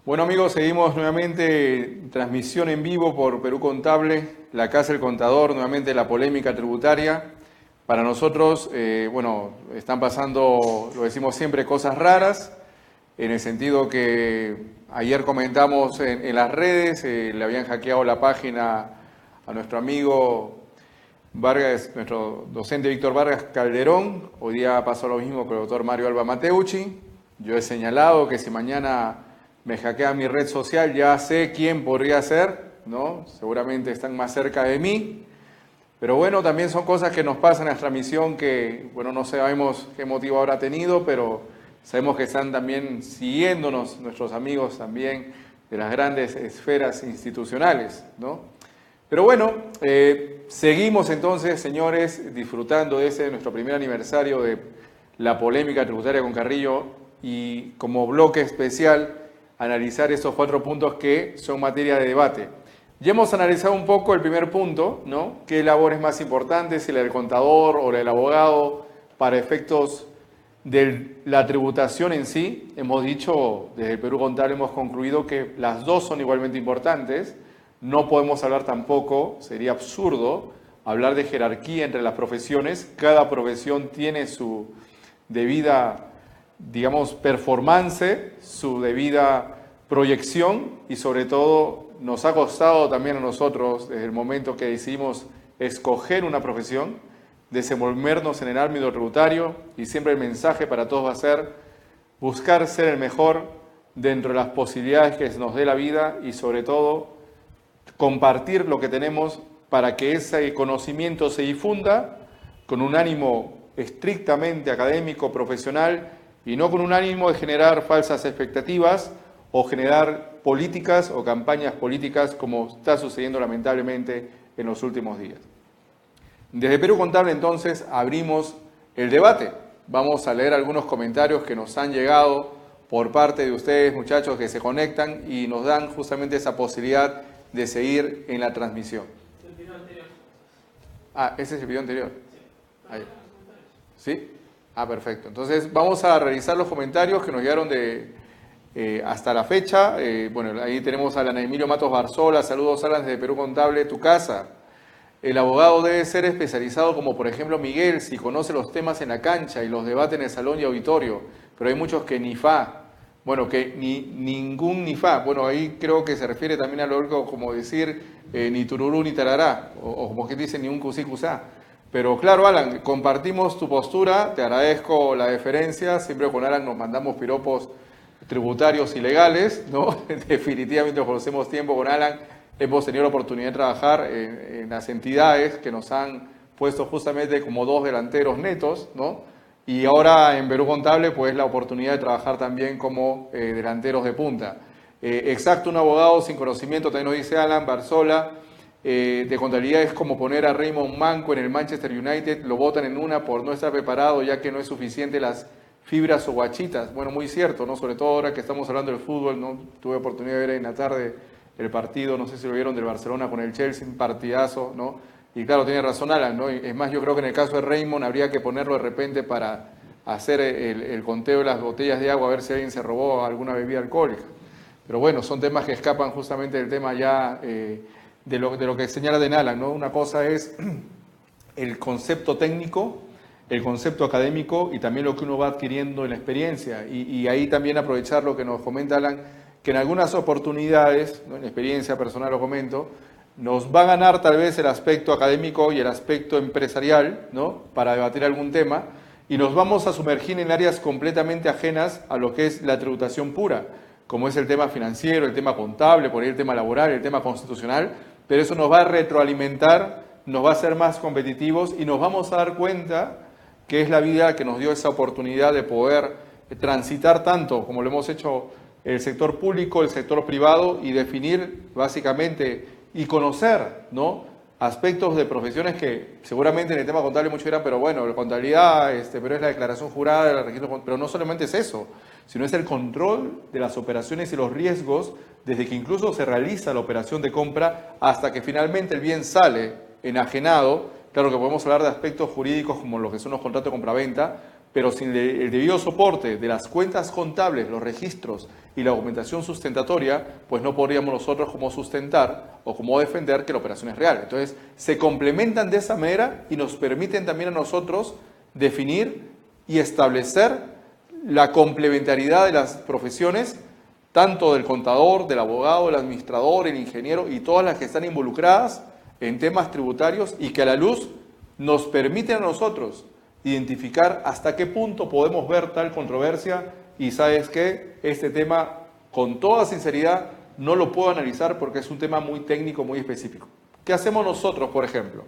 Bueno amigos, seguimos nuevamente transmisión en vivo por Perú Contable, la Casa del Contador, nuevamente la polémica tributaria. Para nosotros, están pasando, lo decimos siempre, cosas raras, en el sentido que ayer comentamos en las redes, le habían hackeado la página a nuestro amigo Vargas, nuestro docente Víctor Vargas Calderón. Hoy día pasó lo mismo con el doctor Mario Alba Mateucci. Yo he señalado que si mañana me hackea mi red social, ya sé quién podría ser, ¿no? Seguramente están más cerca de mí. Pero bueno, también son cosas que nos pasan en nuestra misión que, bueno, no sabemos qué motivo habrá tenido, pero sabemos que están también siguiéndonos nuestros amigos también de las grandes esferas institucionales, ¿no? Pero bueno, seguimos entonces, señores, disfrutando de nuestro primer aniversario de la polémica tributaria con Carrillo y como bloque especial analizar esos 4 puntos que son materia de debate. Ya hemos analizado un poco el primer punto, ¿no? ¿Qué labor es más importante, si la del contador o la del abogado para efectos de la tributación en sí? Hemos dicho, desde el Perú Contable hemos concluido que las dos son igualmente importantes. No podemos hablar tampoco, sería absurdo, hablar de jerarquía entre las profesiones. Cada profesión tiene su debida, digamos, performance, su debida proyección y sobre todo nos ha costado también a nosotros, desde el momento que decidimos escoger una profesión, desenvolvernos en el ámbito tributario y siempre el mensaje para todos va a ser buscar ser el mejor dentro de las posibilidades que nos dé la vida y sobre todo compartir lo que tenemos para que ese conocimiento se difunda con un ánimo estrictamente académico, profesional y no con un ánimo de generar falsas expectativas o generar políticas o campañas políticas como está sucediendo lamentablemente en los últimos días. Desde Perú Contable entonces abrimos el debate. Vamos a leer algunos comentarios que nos han llegado por parte de ustedes, muchachos, que se conectan y nos dan justamente esa posibilidad de seguir en la transmisión. El video anterior. Ah, ese es el video anterior. Ahí. ¿Sí? Ah, perfecto. Entonces vamos a revisar los comentarios que nos llegaron hasta la fecha. Bueno, ahí tenemos a Alan Emilio Matos Barzola. Saludos, Alan, desde Perú Contable, tu casa. El abogado debe ser especializado como, por ejemplo, Miguel, si conoce los temas en la cancha y los debate en el salón y auditorio. Pero hay muchos que ni fa. Bueno, que ningún ni fa. Bueno, ahí creo que se refiere también a lo como decir ni tururú ni tarará. O como que dice ni un cusí cusá. Pero claro, Alan, compartimos tu postura. Te agradezco la deferencia. Siempre con Alan nos mandamos piropos tributarios y legales, ¿no? Definitivamente conocemos tiempo con Alan. Hemos tenido la oportunidad de trabajar en las entidades que nos han puesto justamente como 2 delanteros netos, ¿no? Y ahora en Perú Contable, pues la oportunidad de trabajar también como delanteros de punta. Exacto, un abogado sin conocimiento, también nos dice Alan Barzola, de contabilidad es como poner a Raymond Manco en el Manchester United, lo botan en una por no estar preparado, ya que no es suficiente las fibras o guachitas. Bueno, muy cierto, ¿no? Sobre todo ahora que estamos hablando del fútbol, ¿no? Tuve oportunidad de ver en la tarde el partido, no sé si lo vieron, del Barcelona con el Chelsea, un partidazo, ¿no? Y claro, tiene razón Alan, ¿no? Es más, yo creo que en el caso de Raymond habría que ponerlo de repente para hacer el conteo de las botellas de agua, a ver si alguien se robó alguna bebida alcohólica. Pero bueno, son temas que escapan justamente del tema ya de lo que señala Den Alan, ¿no? Una cosa es el concepto técnico, el concepto académico y también lo que uno va adquiriendo en la experiencia. Y ahí también aprovechar lo que nos comenta Alan, que en algunas oportunidades, ¿no? En experiencia personal lo comento, nos va a ganar tal vez el aspecto académico y el aspecto empresarial, ¿no? Para debatir algún tema, y nos vamos a sumergir en áreas completamente ajenas a lo que es la tributación pura, como es el tema financiero, el tema contable, por ahí el tema laboral, el tema constitucional, pero eso nos va a retroalimentar, nos va a hacer más competitivos y nos vamos a dar cuenta que es la vida que nos dio esa oportunidad de poder transitar tanto como lo hemos hecho el sector público, el sector privado y definir básicamente y conocer, ¿no? Aspectos de profesiones que seguramente en el tema contable muchos dirán, pero bueno, la contabilidad, pero es la declaración jurada, el registro, pero no solamente es eso, sino es el control de las operaciones y los riesgos desde que incluso se realiza la operación de compra hasta que finalmente el bien sale enajenado. Claro que podemos hablar de aspectos jurídicos como lo que son los contratos de compraventa, pero sin el debido soporte de las cuentas contables, los registros y la documentación sustentatoria, pues no podríamos nosotros como sustentar o como defender que la operación es real. Entonces, se complementan de esa manera y nos permiten también a nosotros definir y establecer la complementariedad de las profesiones, tanto del contador, del abogado, del administrador, el ingeniero y todas las que están involucradas en temas tributarios y que a la luz nos permiten a nosotros identificar hasta qué punto podemos ver tal controversia y sabes qué, este tema con toda sinceridad no lo puedo analizar porque es un tema muy técnico, muy específico. ¿Qué hacemos nosotros, por ejemplo?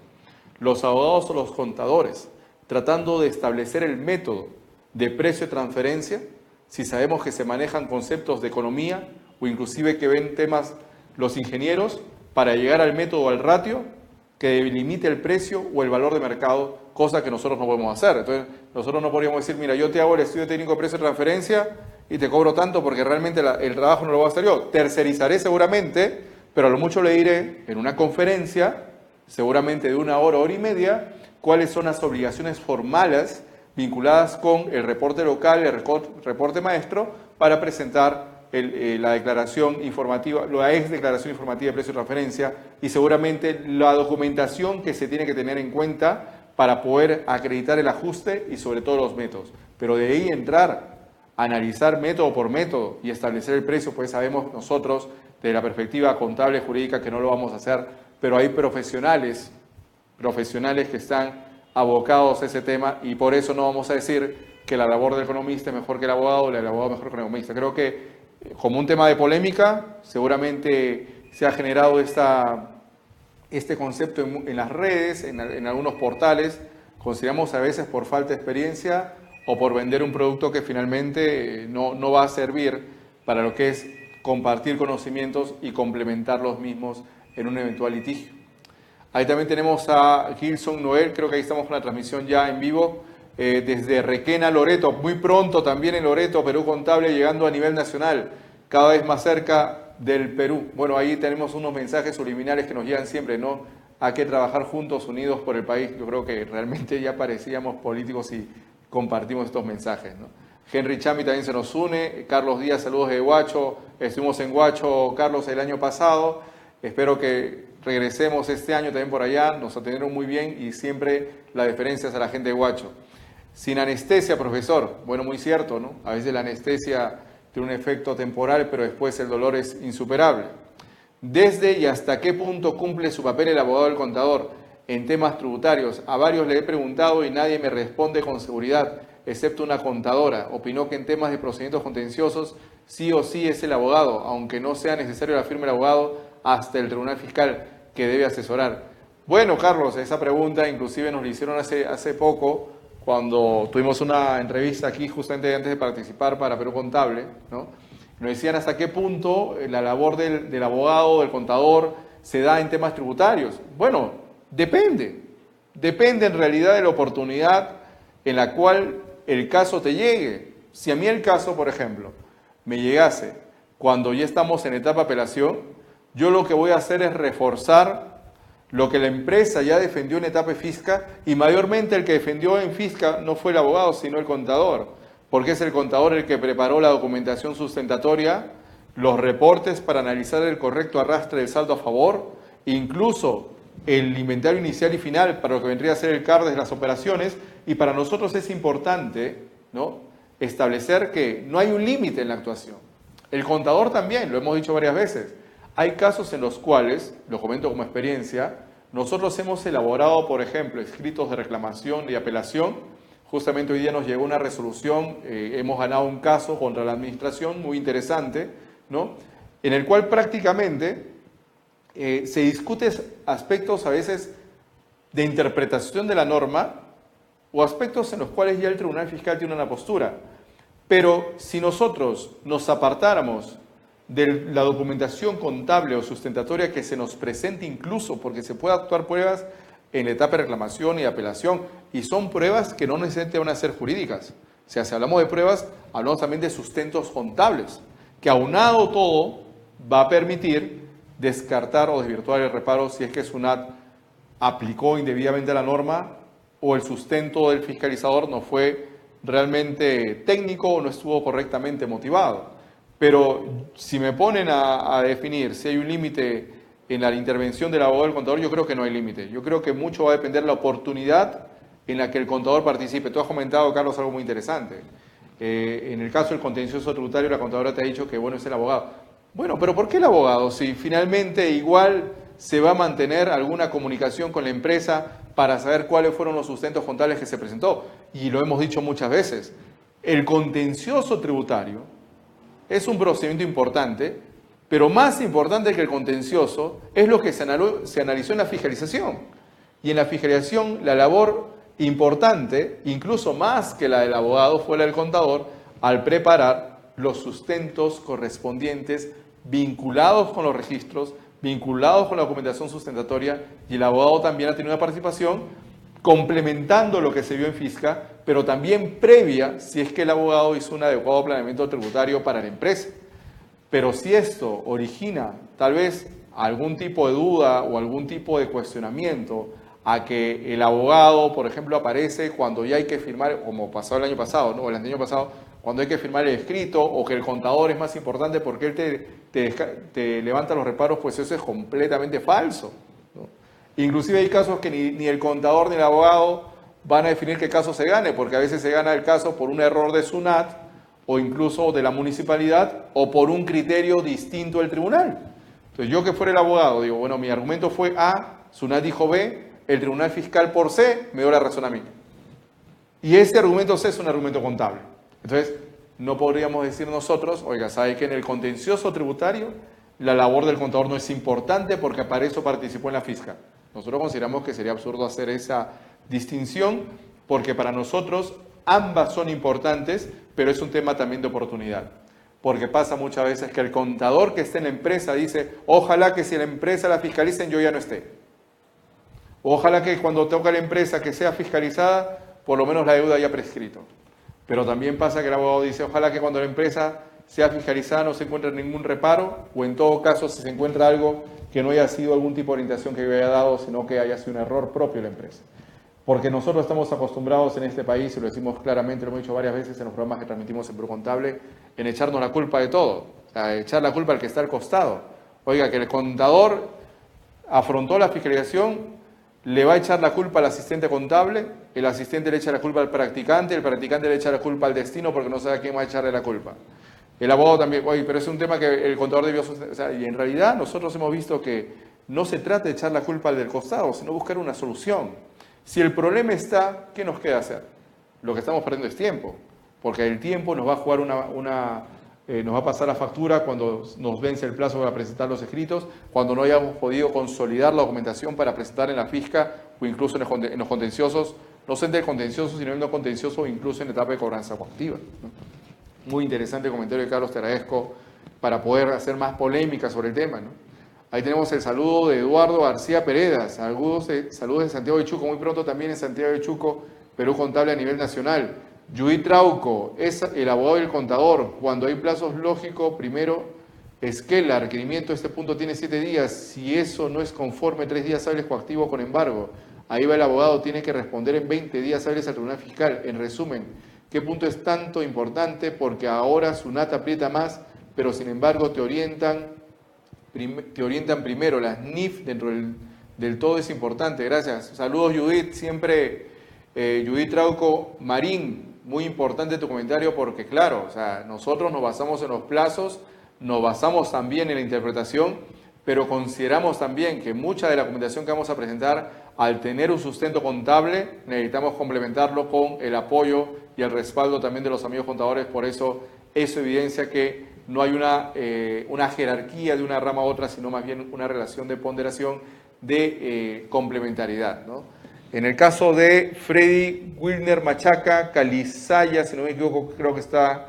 Los abogados o los contadores, tratando de establecer el método de precio de transferencia, si sabemos que se manejan conceptos de economía o inclusive que ven temas los ingenieros para llegar al método o al ratio que delimite el precio o el valor de mercado, cosa que nosotros no podemos hacer. Entonces, nosotros no podríamos decir, mira, yo te hago el estudio técnico de precio de transferencia y te cobro tanto porque realmente el trabajo no lo voy a hacer yo. Tercerizaré seguramente, pero a lo mucho le diré en una conferencia, seguramente de 1 hora, hora y media, cuáles son las obligaciones formales vinculadas con el reporte local, el reporte maestro, para presentar la declaración informativa, la ex declaración informativa de precio de transferencia y seguramente la documentación que se tiene que tener en cuenta para poder acreditar el ajuste y sobre todo los métodos. Pero de ahí entrar a analizar método por método y establecer el precio, pues sabemos nosotros desde la perspectiva contable jurídica que no lo vamos a hacer, pero hay profesionales que están abocados a ese tema y por eso no vamos a decir que la labor del economista es mejor que el abogado o el abogado mejor que el economista. Creo que como un tema de polémica, seguramente se ha generado este concepto en las redes, en algunos portales, consideramos a veces por falta de experiencia o por vender un producto que finalmente no va a servir para lo que es compartir conocimientos y complementar los mismos en un eventual litigio. Ahí también tenemos a Gilson Noel, creo que ahí estamos con la transmisión ya en vivo, desde Requena, Loreto, muy pronto también en Loreto, Perú Contable, llegando a nivel nacional, cada vez más cerca del Perú. Bueno, ahí tenemos unos mensajes subliminales que nos llegan siempre, ¿no? Hay que trabajar juntos, unidos por el país. Yo creo que realmente ya parecíamos políticos y compartimos estos mensajes, ¿no? Henry Chami también se nos une, Carlos Díaz, saludos de Huacho, estuvimos en Huacho, Carlos, el año pasado, espero que regresemos este año también por allá, nos atendieron muy bien y siempre la deferencia es a la gente de Huacho. Sin anestesia, profesor. Bueno, muy cierto, ¿no? A veces la anestesia tiene un efecto temporal, pero después el dolor es insuperable. ¿Desde y hasta qué punto cumple su papel el abogado del contador en temas tributarios? A varios le he preguntado y nadie me responde con seguridad, excepto una contadora. Opinó que en temas de procedimientos contenciosos sí o sí es el abogado, aunque no sea necesario la firma del abogado hasta el tribunal fiscal que debe asesorar. Bueno, Carlos, esa pregunta inclusive nos la hicieron hace poco, cuando tuvimos una entrevista aquí justamente antes de participar para Perú Contable, ¿no? Nos decían hasta qué punto la labor del abogado, del contador, se da en temas tributarios. Bueno, depende en realidad de la oportunidad en la cual el caso te llegue. Si a mí el caso, por ejemplo, me llegase cuando ya estamos en etapa de apelación, yo lo que voy a hacer es reforzar lo que la empresa ya defendió en etapa de fisca y mayormente el que defendió en fisca no fue el abogado, sino el contador, porque es el contador el que preparó la documentación sustentatoria, los reportes para analizar el correcto arrastre del saldo a favor, incluso el inventario inicial y final para lo que vendría a ser el CAR de las operaciones, y para nosotros es importante, ¿no?, establecer que no hay un límite en la actuación. El contador también, lo hemos dicho varias veces. Hay casos en los cuales, lo comento como experiencia, nosotros hemos elaborado, por ejemplo, escritos de reclamación y apelación. Justamente hoy día nos llegó una resolución, hemos ganado un caso contra la administración muy interesante, ¿no?, en el cual prácticamente se discuten aspectos a veces de interpretación de la norma o aspectos en los cuales ya el Tribunal Fiscal tiene una postura. Pero si nosotros nos apartáramos de la documentación contable o sustentatoria que se nos presente, incluso porque se puede actuar pruebas en la etapa de reclamación y apelación, y son pruebas que no necesariamente van a ser jurídicas. O sea, si hablamos de pruebas, hablamos también de sustentos contables, que aunado todo va a permitir descartar o desvirtuar el reparo si es que SUNAT aplicó indebidamente la norma o el sustento del fiscalizador no fue realmente técnico o no estuvo correctamente motivado. Pero si me ponen a definir si hay un límite en la intervención del abogado del contador, yo creo que no hay límite. Yo creo que mucho va a depender de la oportunidad en la que el contador participe. Tú has comentado, Carlos, algo muy interesante. En el caso del contencioso tributario, la contadora te ha dicho que, bueno, es el abogado. Bueno, pero ¿por qué el abogado? Si finalmente igual se va a mantener alguna comunicación con la empresa para saber cuáles fueron los sustentos contables que se presentó. Y lo hemos dicho muchas veces. El contencioso tributario es un procedimiento importante, pero más importante que el contencioso es lo que se analizó en la fiscalización. Y en la fiscalización la labor importante, incluso más que la del abogado, fue la del contador al preparar los sustentos correspondientes vinculados con los registros, vinculados con la documentación sustentatoria, y el abogado también ha tenido una participación complementando lo que se vio en Fisca, pero también previa si es que el abogado hizo un adecuado planeamiento tributario para la empresa. Pero si esto origina tal vez algún tipo de duda o algún tipo de cuestionamiento a que el abogado, por ejemplo, aparece cuando ya hay que firmar, como pasó el año pasado, ¿no? O el año pasado, cuando hay que firmar el escrito, o que el contador es más importante porque él te levanta los reparos, pues eso es completamente falso, ¿no? Inclusive hay casos que ni el contador ni el abogado van a definir qué caso se gane, porque a veces se gana el caso por un error de SUNAT, o incluso de la municipalidad, o por un criterio distinto del tribunal. Entonces yo que fuera el abogado, digo, bueno, mi argumento fue A, SUNAT dijo B, el tribunal fiscal por C me dio la razón a mí. Y ese argumento C es un argumento contable. Entonces, no podríamos decir nosotros, oiga, ¿sabe que en el contencioso tributario la labor del contador no es importante porque para eso participó en la fiscal? Nosotros consideramos que sería absurdo hacer esa distinción porque para nosotros ambas son importantes, pero es un tema también de oportunidad. Porque pasa muchas veces que el contador que esté en la empresa dice, ojalá que si la empresa la fiscalicen yo ya no esté. Ojalá que cuando toca la empresa que sea fiscalizada, por lo menos la deuda haya prescrito. Pero también pasa que el abogado dice, ojalá que cuando la empresa sea fiscalizada no se encuentre ningún reparo, o en todo caso si se encuentra algo que no haya sido algún tipo de orientación que yo haya dado, sino que haya sido un error propio de la empresa. Porque nosotros estamos acostumbrados en este país, y lo decimos claramente, lo hemos dicho varias veces en los programas que transmitimos en Perú Contable, en echarnos la culpa de todo, o sea, echar la culpa al que está al costado. Oiga, que el contador afrontó la fiscalización, le va a echar la culpa al asistente contable, el asistente le echa la culpa al practicante, el practicante le echa la culpa al destino porque no sabe a quién va a echarle la culpa. El abogado también, oye, pero es un tema que el contador debió sostener. O sea, y en realidad nosotros hemos visto que no se trata de echar la culpa al del costado, sino buscar una solución. Si el problema está, ¿qué nos queda hacer? Lo que estamos perdiendo es tiempo, porque el tiempo nos va a jugar nos va a pasar la factura cuando nos vence el plazo para presentar los escritos, cuando no hayamos podido consolidar la documentación para presentar en la fisca o incluso en los contenciosos, no solamente el contencioso, sino en el no contencioso o incluso en la etapa de cobranza coactiva, ¿no? Muy interesante el comentario de Carlos, te agradezco para poder hacer más polémica sobre el tema, ¿no? Ahí tenemos el saludo de Eduardo García Pereda, saludos de Santiago de Chuco, muy pronto también en Santiago de Chuco, Perú Contable a nivel nacional. Judith Trauco, es el abogado y el contador. Cuando hay plazos lógicos, primero es que el requerimiento de este punto tiene 7 días. Si eso no es conforme, 3 días hábiles coactivo con embargo. Ahí va el abogado, tiene que responder en 20 días hábiles al tribunal fiscal. En resumen, ¿qué punto es tanto importante? Porque ahora SUNAT aprieta más, pero sin embargo te orientan primero. Las NIF dentro del todo es importante. Gracias. Saludos, Judith. Siempre Judith Trauco Marín. Muy importante tu comentario porque, claro, o sea, nosotros nos basamos en los plazos, nos basamos también en la interpretación, pero consideramos también que mucha de la documentación que vamos a presentar, al tener un sustento contable, necesitamos complementarlo con el apoyo y el respaldo también de los amigos contadores. Por eso evidencia que no hay una jerarquía de una rama a otra, sino más bien una relación de ponderación de complementariedad, ¿no? En el caso de Freddy Wilner Machaca, Calizaya, si no me equivoco, creo que está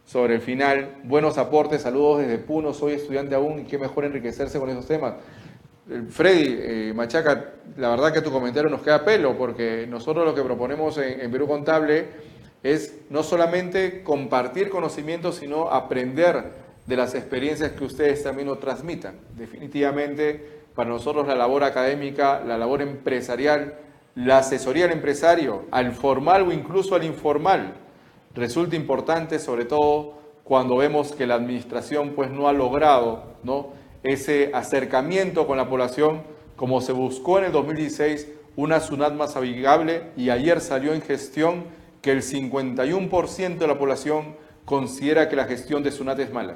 sobre el final. Buenos aportes, saludos desde Puno, soy estudiante aún y qué mejor enriquecerse con esos temas. Freddy Machaca, la verdad que tu comentario nos queda a pelo, porque nosotros lo que proponemos en Perú Contable es no solamente compartir conocimientos, sino aprender de las experiencias que ustedes también nos transmitan. Definitivamente, para nosotros la labor académica, la labor empresarial, la asesoría al empresario, al formal o incluso al informal, resulta importante, sobre todo cuando vemos que la administración pues no ha logrado, ¿no?, ese acercamiento con la población como se buscó en el 2016, una SUNAT más amigable, y ayer salió en gestión que el 51% de la población considera que la gestión de SUNAT es mala.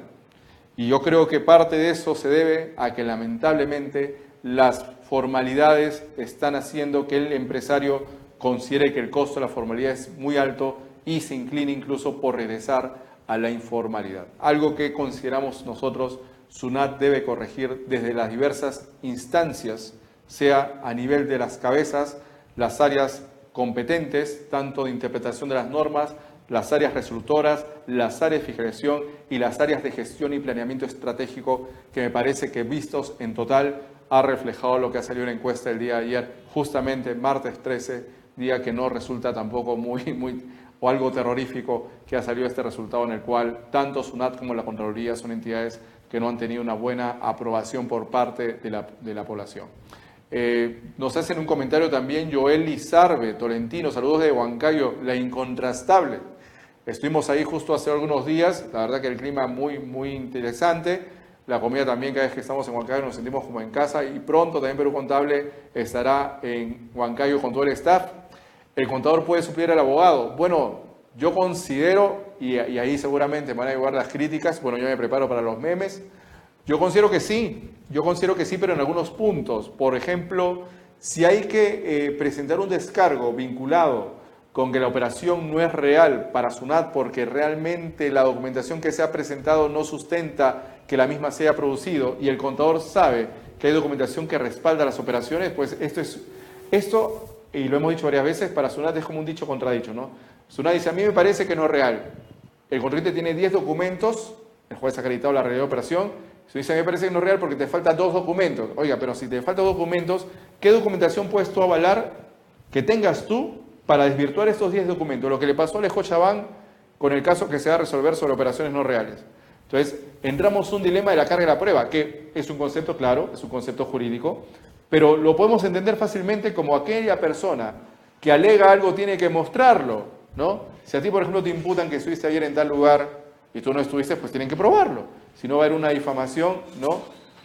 Y yo creo que parte de eso se debe a que lamentablemente las formalidades están haciendo que el empresario considere que el costo de la formalidad es muy alto y se incline incluso por regresar a la informalidad. Algo que consideramos nosotros SUNAT debe corregir desde las diversas instancias, sea a nivel de las cabezas, las áreas competentes, tanto de interpretación de las normas, las áreas resolutoras, las áreas de fiscalización y las áreas de gestión y planeamiento estratégico, que me parece que vistos en total ha reflejado lo que ha salido en la encuesta el día de ayer, justamente martes 13, día que no resulta tampoco o algo terrorífico que ha salido este resultado, en el cual tanto SUNAT como la Contraloría son entidades que no han tenido una buena aprobación por parte de la población. Nos hacen un comentario también Joel Lizarbe, Tolentino, saludos de Huancayo, la incontrastable. Estuvimos ahí justo hace algunos días, la verdad que el clima muy interesante, la comida también, cada vez que estamos en Huancayo nos sentimos como en casa, y pronto también Perú Contable estará en Huancayo con todo el staff. ¿El contador puede suplir al abogado? Bueno, yo considero, y ahí seguramente me van a llevar las críticas, bueno, yo me preparo para los memes, yo considero que sí, pero en algunos puntos. Por ejemplo, si hay que presentar un descargo vinculado con que la operación no es real para SUNAT porque realmente la documentación que se ha presentado no sustenta que la misma se haya producido y el contador sabe que hay documentación que respalda las operaciones, pues esto, y lo hemos dicho varias veces, para SUNAT es como un dicho contradicho, ¿no? SUNAT dice, a mí me parece que no es real. El contribuyente tiene 10 documentos, el juez ha acreditado la realidad de operación, se dice, a mí me parece que no es real porque te faltan 2 documentos. Oiga, pero si te faltan 2 documentos, ¿qué documentación puedes tú avalar que tengas tú para desvirtuar estos 10 documentos? Lo que le pasó a Alejo Chabán con el caso que se va a resolver sobre operaciones no reales. Entonces, entramos en un dilema de la carga de la prueba, que es un concepto claro, es un concepto jurídico, pero lo podemos entender fácilmente como aquella persona que alega algo tiene que mostrarlo, ¿no? Si a ti, por ejemplo, te imputan que estuviste ayer en tal lugar y tú no estuviste, pues tienen que probarlo. Si no va a haber una difamación, ¿no?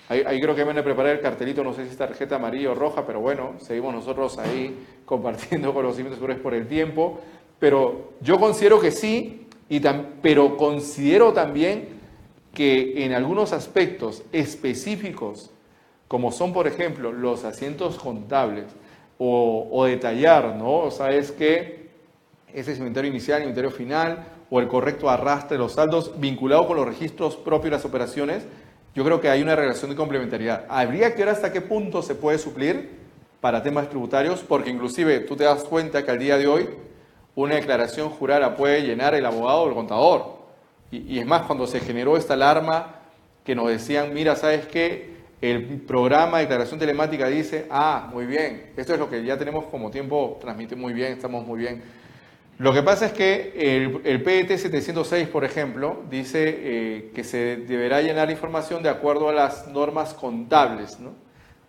Ahí creo que me van a preparar el cartelito, no sé si es tarjeta amarilla o roja, pero bueno, seguimos nosotros ahí compartiendo conocimientos por el tiempo. Pero yo considero que sí, pero considero también que en algunos aspectos específicos, como son, por ejemplo, los asientos contables o detallar, ¿no? O sea, es que ese es inventario inicial, inventario final, o el correcto arrastre de los saldos vinculado con los registros propios de las operaciones, yo creo que hay una relación de complementariedad. Habría que ver hasta qué punto se puede suplir para temas tributarios, porque inclusive tú te das cuenta que al día de hoy una declaración jurada puede llenar el abogado o el contador. Y es más, cuando se generó esta alarma que nos decían, mira, ¿sabes qué? El programa de declaración telemática dice, muy bien, esto es lo que ya tenemos como tiempo, transmite muy bien, estamos muy bien. Lo que pasa es que el PET 706, por ejemplo, dice que se deberá llenar información de acuerdo a las normas contables, ¿no?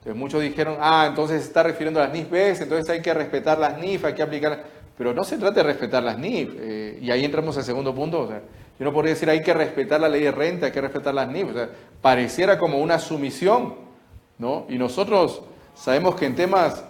Entonces muchos dijeron, entonces se está refiriendo a las NIF-BES, entonces hay que respetar las NIF, hay que aplicar... Pero no se trata de respetar las NIF, y ahí entramos al segundo punto, o sea, yo no podría decir hay que respetar la ley de renta, hay que respetar las NIF, o sea, pareciera como una sumisión, ¿no? Y nosotros sabemos que en temas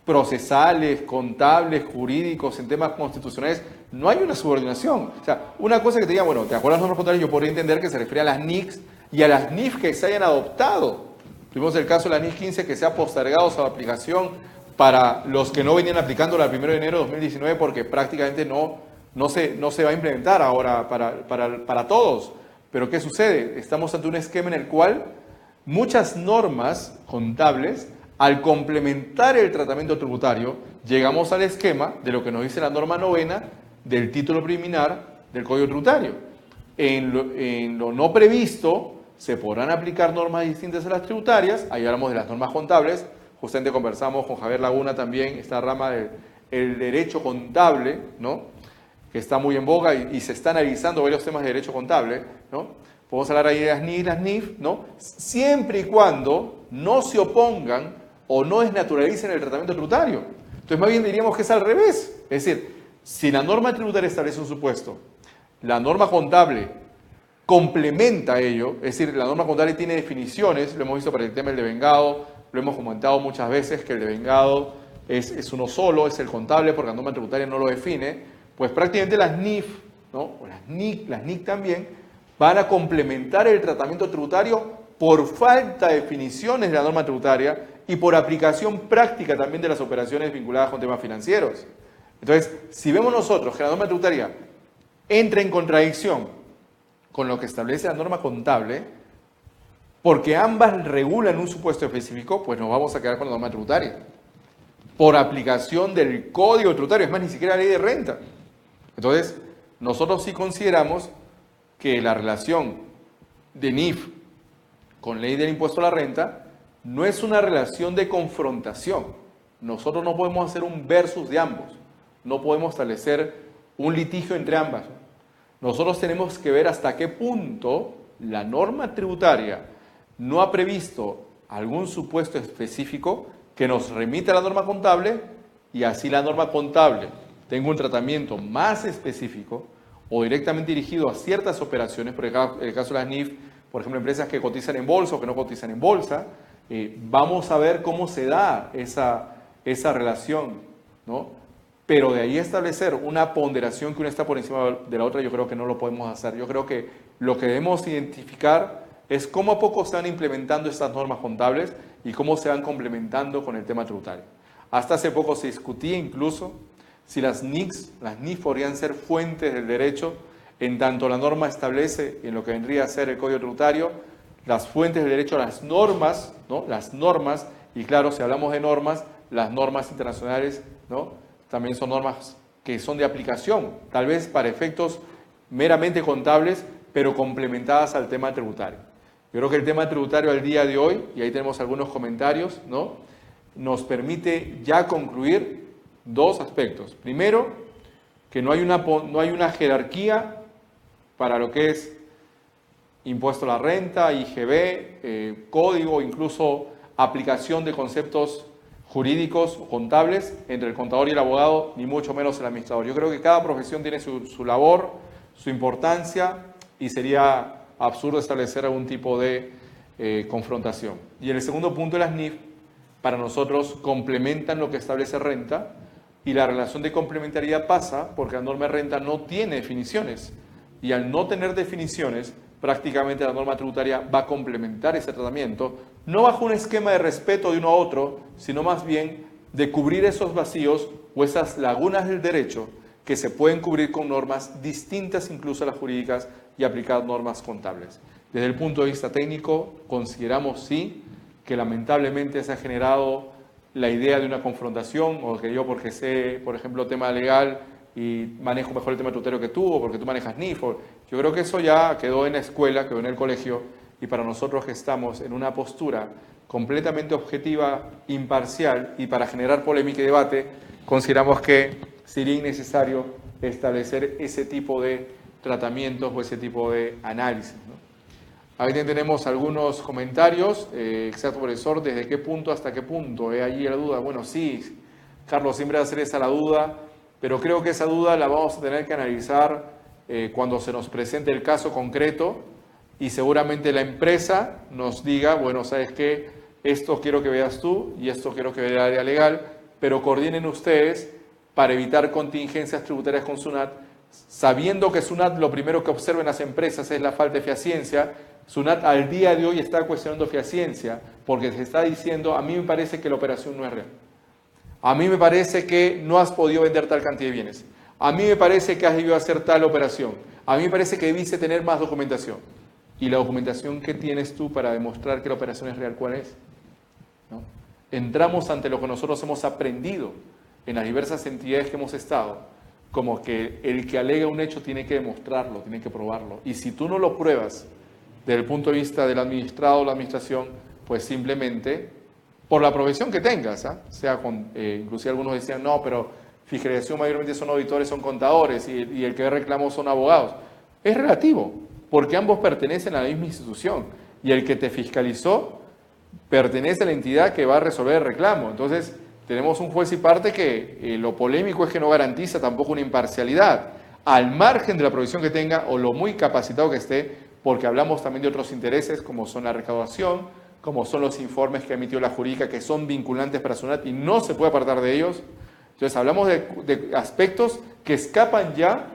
procesales, contables, jurídicos, en temas constitucionales, no hay una subordinación. O sea, una cosa que te diga, bueno, ¿te acuerdas de las normas contables? Yo podría entender que se refiere a las NICs y a las NIF que se hayan adoptado. Tuvimos el caso de la NIF 15 que se ha postergado su aplicación para los que no venían aplicándola el 1 de enero de 2019 porque prácticamente no se va a implementar ahora para todos. Pero ¿qué sucede? Estamos ante un esquema en el cual muchas normas contables, al complementar el tratamiento tributario, llegamos al esquema de lo que nos dice la norma 9 del título preliminar del Código Tributario. En lo no previsto se podrán aplicar normas distintas a las tributarias. Ahí hablamos de las normas contables. Justamente conversamos con Javier Laguna también, esta rama del derecho contable, ¿no? Que está muy en boga y se están analizando varios temas de derecho contable, ¿no? Podemos hablar ahí de las NIF, ¿no? Siempre y cuando no se opongan o no desnaturalicen el tratamiento tributario. Entonces, más bien diríamos que es al revés. Es decir, Si la norma tributaria establece un supuesto, la norma contable complementa ello, es decir, la norma contable tiene definiciones, lo hemos visto para el tema del devengado, lo hemos comentado muchas veces que el devengado es uno solo, es el contable porque la norma tributaria no lo define, pues prácticamente las NIF, ¿no? O las NIC también, van a complementar el tratamiento tributario por falta de definiciones de la norma tributaria y por aplicación práctica también de las operaciones vinculadas con temas financieros. Entonces, si vemos nosotros que la norma tributaria entra en contradicción con lo que establece la norma contable, porque ambas regulan un supuesto específico, pues nos vamos a quedar con la norma tributaria. Por aplicación del Código Tributario, es más, ni siquiera la ley de renta. Entonces, nosotros sí consideramos que la relación de NIF con ley del impuesto a la renta no es una relación de confrontación. Nosotros no podemos hacer un versus de ambos. No podemos establecer un litigio entre ambas. Nosotros tenemos que ver hasta qué punto la norma tributaria no ha previsto algún supuesto específico que nos remita a la norma contable y así la norma contable tenga un tratamiento más específico o directamente dirigido a ciertas operaciones, por el caso de las NIF, por ejemplo, empresas que cotizan en bolsa o que no cotizan en bolsa, vamos a ver cómo se da esa relación, ¿no? Pero de ahí establecer una ponderación que una está por encima de la otra, yo creo que no lo podemos hacer. Yo creo que lo que debemos identificar es cómo a poco se van implementando estas normas contables y cómo se van complementando con el tema tributario. Hasta hace poco se discutía incluso si las NIF podrían ser fuentes del derecho, en tanto la norma establece, en lo que vendría a ser el Código Tributario, las fuentes del derecho a las normas, ¿no? Las normas, y claro, si hablamos de normas, las normas internacionales, ¿no? También son normas que son de aplicación, tal vez para efectos meramente contables, pero complementadas al tema tributario. Yo creo que el tema tributario al día de hoy, y ahí tenemos algunos comentarios, ¿no? Nos permite ya concluir dos aspectos. Primero, que no hay una jerarquía para lo que es impuesto a la renta, IGB, código, incluso aplicación de conceptos jurídicos o contables entre el contador y el abogado, ni mucho menos el administrador. Yo creo que cada profesión tiene su labor, su importancia, y sería absurdo establecer algún tipo de confrontación. Y en el segundo punto, las NIF, para nosotros, complementan lo que establece renta, y la relación de complementariedad pasa porque la norma de renta no tiene definiciones, y al no tener definiciones, prácticamente la norma tributaria va a complementar ese tratamiento, no bajo un esquema de respeto de uno a otro, sino más bien de cubrir esos vacíos o esas lagunas del derecho que se pueden cubrir con normas distintas incluso a las jurídicas y aplicar normas contables. Desde el punto de vista técnico, consideramos sí que lamentablemente se ha generado la idea de una confrontación, o que yo porque sé, por ejemplo, tema legal y manejo mejor el tema tributario que tú, o porque tú manejas NIF. Yo creo que eso ya quedó en la escuela, quedó en el colegio, y para nosotros que estamos en una postura completamente objetiva, imparcial, y para generar polémica y debate, consideramos que sería innecesario establecer ese tipo de tratamientos o ese tipo de análisis, ¿no? Ahí tenemos algunos comentarios. Exacto, profesor, ¿desde qué punto hasta qué punto? Allí la duda. Bueno, sí, Carlos, siempre va a ser esa la duda, pero creo que esa duda la vamos a tener que analizar cuando se nos presente el caso concreto y seguramente la empresa nos diga, bueno, ¿sabes qué? Esto quiero que veas tú y esto quiero que vea el área legal, pero coordinen ustedes para evitar contingencias tributarias con SUNAT, sabiendo que SUNAT lo primero que observa en las empresas es la falta de fehaciiencia. SUNAT al día de hoy está cuestionando fehaciiencia porque se está diciendo, a mí me parece que la operación no es real. A mí me parece que no has podido vender tal cantidad de bienes. A mí me parece que has debido hacer tal operación. A mí me parece que debiste tener más documentación. ¿Y la documentación que tienes tú para demostrar que la operación es real, cuál es? ¿No? Entramos ante lo que nosotros hemos aprendido en las diversas entidades que hemos estado, como que el que alega un hecho tiene que demostrarlo, tiene que probarlo. Y si tú no lo pruebas desde el punto de vista del administrado o la administración, pues simplemente, por la profesión que tengas, sea con, inclusive algunos decían, no, pero fiscalización mayormente son auditores, son contadores, y el que reclamó son abogados. Es relativo, porque ambos pertenecen a la misma institución, y el que te fiscalizó pertenece a la entidad que va a resolver el reclamo. Entonces, tenemos un juez y parte que lo polémico es que no garantiza tampoco una imparcialidad, al margen de la provisión que tenga o lo muy capacitado que esté, porque hablamos también de otros intereses como son la recaudación, como son los informes que ha emitido la jurídica que son vinculantes para SUNAT y no se puede apartar de ellos. Entonces hablamos de aspectos que escapan ya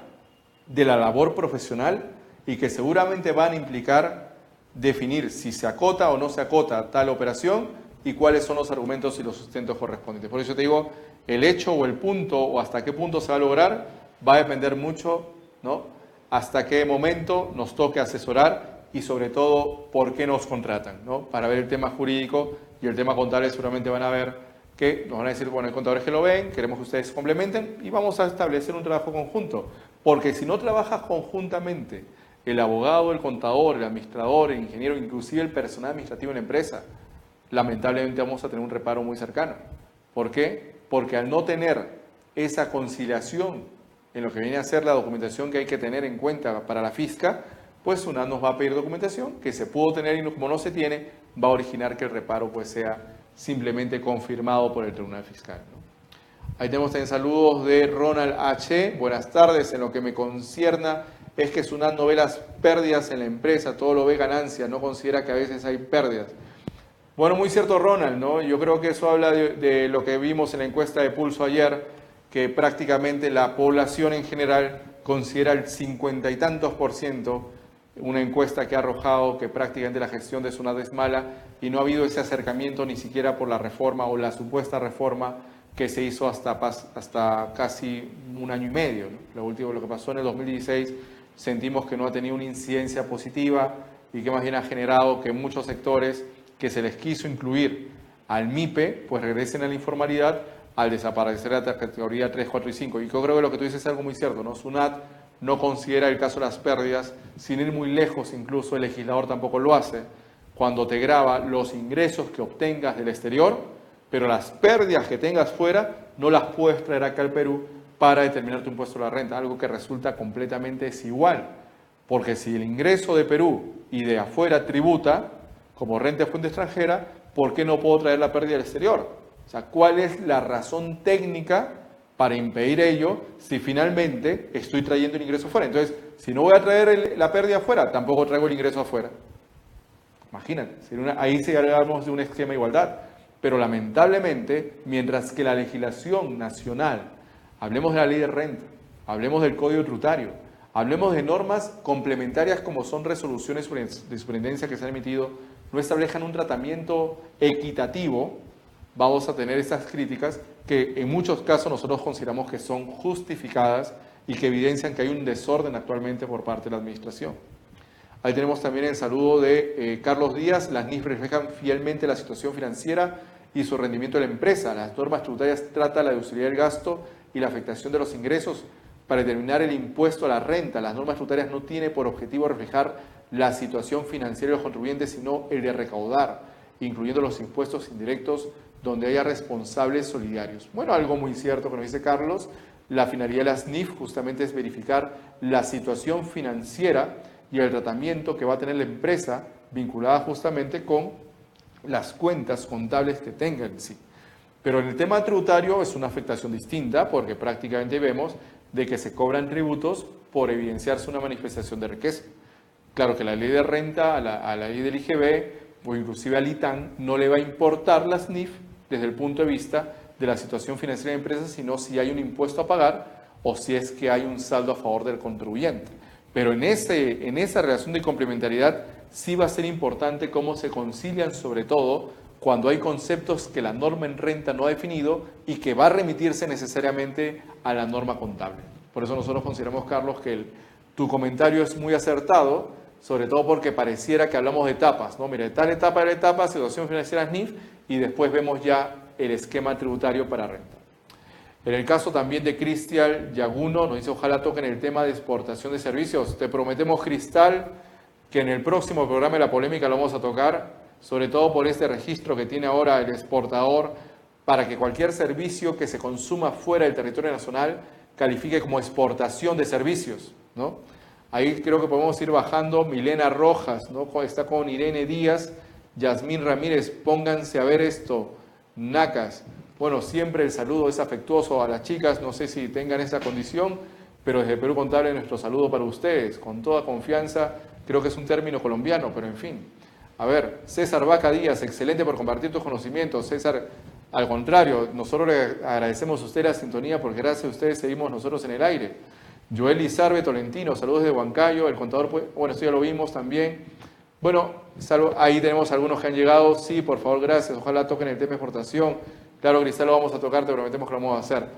de la labor profesional y que seguramente van a implicar definir si se acota o no se acota tal operación y cuáles son los argumentos y los sustentos correspondientes. Por eso te digo, el hecho o el punto o hasta qué punto se va a lograr va a depender mucho, ¿no?, hasta qué momento nos toque asesorar y sobre todo por qué nos contratan, ¿no? Para ver el tema jurídico y el tema contable seguramente van a ver que nos van a decir, bueno, hay contadores que lo ven, queremos que ustedes complementen y vamos a establecer un trabajo conjunto. Porque si no trabajas conjuntamente, el abogado, el contador, el administrador, el ingeniero, inclusive el personal administrativo en la empresa, lamentablemente vamos a tener un reparo muy cercano. ¿Por qué? Porque al no tener esa conciliación en lo que viene a ser la documentación que hay que tener en cuenta para la fisca, pues SUNAT nos va a pedir documentación que se pudo tener y como no se tiene, va a originar que el reparo pues sea simplemente confirmado por el Tribunal Fiscal, ¿no? Ahí tenemos también saludos de Ronald H. Buenas tardes, en lo que me concierna es que SUNAT no ve las pérdidas en la empresa, todo lo ve ganancia, no considera que a veces hay pérdidas. Bueno, muy cierto Ronald, ¿no? Yo creo que eso habla de lo que vimos en la encuesta de Pulso ayer, que prácticamente la población en general considera el 50 y tantos %, una encuesta que ha arrojado que prácticamente la gestión de SUNAT es mala y no ha habido ese acercamiento ni siquiera por la reforma o la supuesta reforma que se hizo hasta casi un año y medio, ¿no? Lo que pasó en el 2016 sentimos que no ha tenido una incidencia positiva y que más bien ha generado que muchos sectores que se les quiso incluir al MIPE, pues regresen a la informalidad al desaparecer la categoría 3, 4 y 5. Y yo creo que lo que tú dices es algo muy cierto, ¿no? SUNAT no considera el caso de las pérdidas, sin ir muy lejos, incluso el legislador tampoco lo hace, cuando te graba los ingresos que obtengas del exterior, pero las pérdidas que tengas fuera no las puedes traer acá al Perú para determinar tu impuesto a la renta, algo que resulta completamente desigual, porque si el ingreso de Perú y de afuera tributa como renta de fuente extranjera, ¿por qué no puedo traer la pérdida del exterior? O sea, ¿cuál es la razón técnica para impedir ello si finalmente estoy trayendo el ingreso afuera? Entonces, si no voy a traer la pérdida afuera, tampoco traigo el ingreso afuera. Imagínate, ahí sí hablamos de un esquema de igualdad. Pero lamentablemente, mientras que la legislación nacional, hablemos de la ley de renta, hablemos del código tributario, hablemos de normas complementarias como son resoluciones de superintendencia que se han emitido, no establejan un tratamiento equitativo, vamos a tener estas críticas que en muchos casos nosotros consideramos que son justificadas y que evidencian que hay un desorden actualmente por parte de la administración. Ahí tenemos también el saludo de Carlos Díaz. Las NIF reflejan fielmente la situación financiera y su rendimiento de la empresa. Las normas tributarias tratan la deducibilidad del gasto y la afectación de los ingresos para determinar el impuesto a la renta. Las normas tributarias no tienen por objetivo reflejar la situación financiera de los contribuyentes, sino el de recaudar, incluyendo los impuestos indirectos donde haya responsables solidarios. Bueno, algo muy cierto que nos dice Carlos, la finalidad de las NIF justamente es verificar la situación financiera y el tratamiento que va a tener la empresa vinculada justamente con las cuentas contables que tenga en sí. Pero en el tema tributario es una afectación distinta porque prácticamente vemos de que se cobran tributos por evidenciarse una manifestación de riqueza. Claro que la ley de renta, a la ley del IGB o inclusive al ITAN no le va a importar las NIF desde el punto de vista de la situación financiera de la empresa, sino si hay un impuesto a pagar o si es que hay un saldo a favor del contribuyente. Pero en esa relación de complementariedad sí va a ser importante cómo se concilian, sobre todo cuando hay conceptos que la norma en renta no ha definido y que va a remitirse necesariamente a la norma contable. Por eso nosotros consideramos, Carlos, que tu comentario es muy acertado, sobre todo porque pareciera que hablamos de etapas, ¿no? Mira, de tal etapa a la etapa, situación financiera NIF, y después vemos ya el esquema tributario para renta. En el caso también de Cristian Yaguno, nos dice, ojalá toquen el tema de exportación de servicios. Te prometemos, Cristal, que en el próximo programa de La Polémica lo vamos a tocar, sobre todo por este registro que tiene ahora el exportador, para que cualquier servicio que se consuma fuera del territorio nacional califique como exportación de servicios, ¿no? Ahí creo que podemos ir bajando. Milena Rojas, ¿no? Está con Irene Díaz, Yasmín Ramírez, pónganse a ver esto, Nacas. Bueno, siempre el saludo es afectuoso a las chicas, no sé si tengan esa condición, pero desde Perú Contable nuestro saludo para ustedes, con toda confianza, creo que es un término colombiano, pero en fin. A ver, César Vaca Díaz, excelente por compartir tus conocimientos. César, al contrario, nosotros le agradecemos a usted la sintonía porque gracias a ustedes seguimos nosotros en el aire. Joel Lizarbe Tolentino, saludos de Huancayo, el contador, bueno, esto ya lo vimos también. Bueno, ahí tenemos algunos que han llegado, sí, por favor, gracias, ojalá toquen el tema de exportación. Claro, Cristal, lo vamos a tocar, te prometemos que lo vamos a hacer.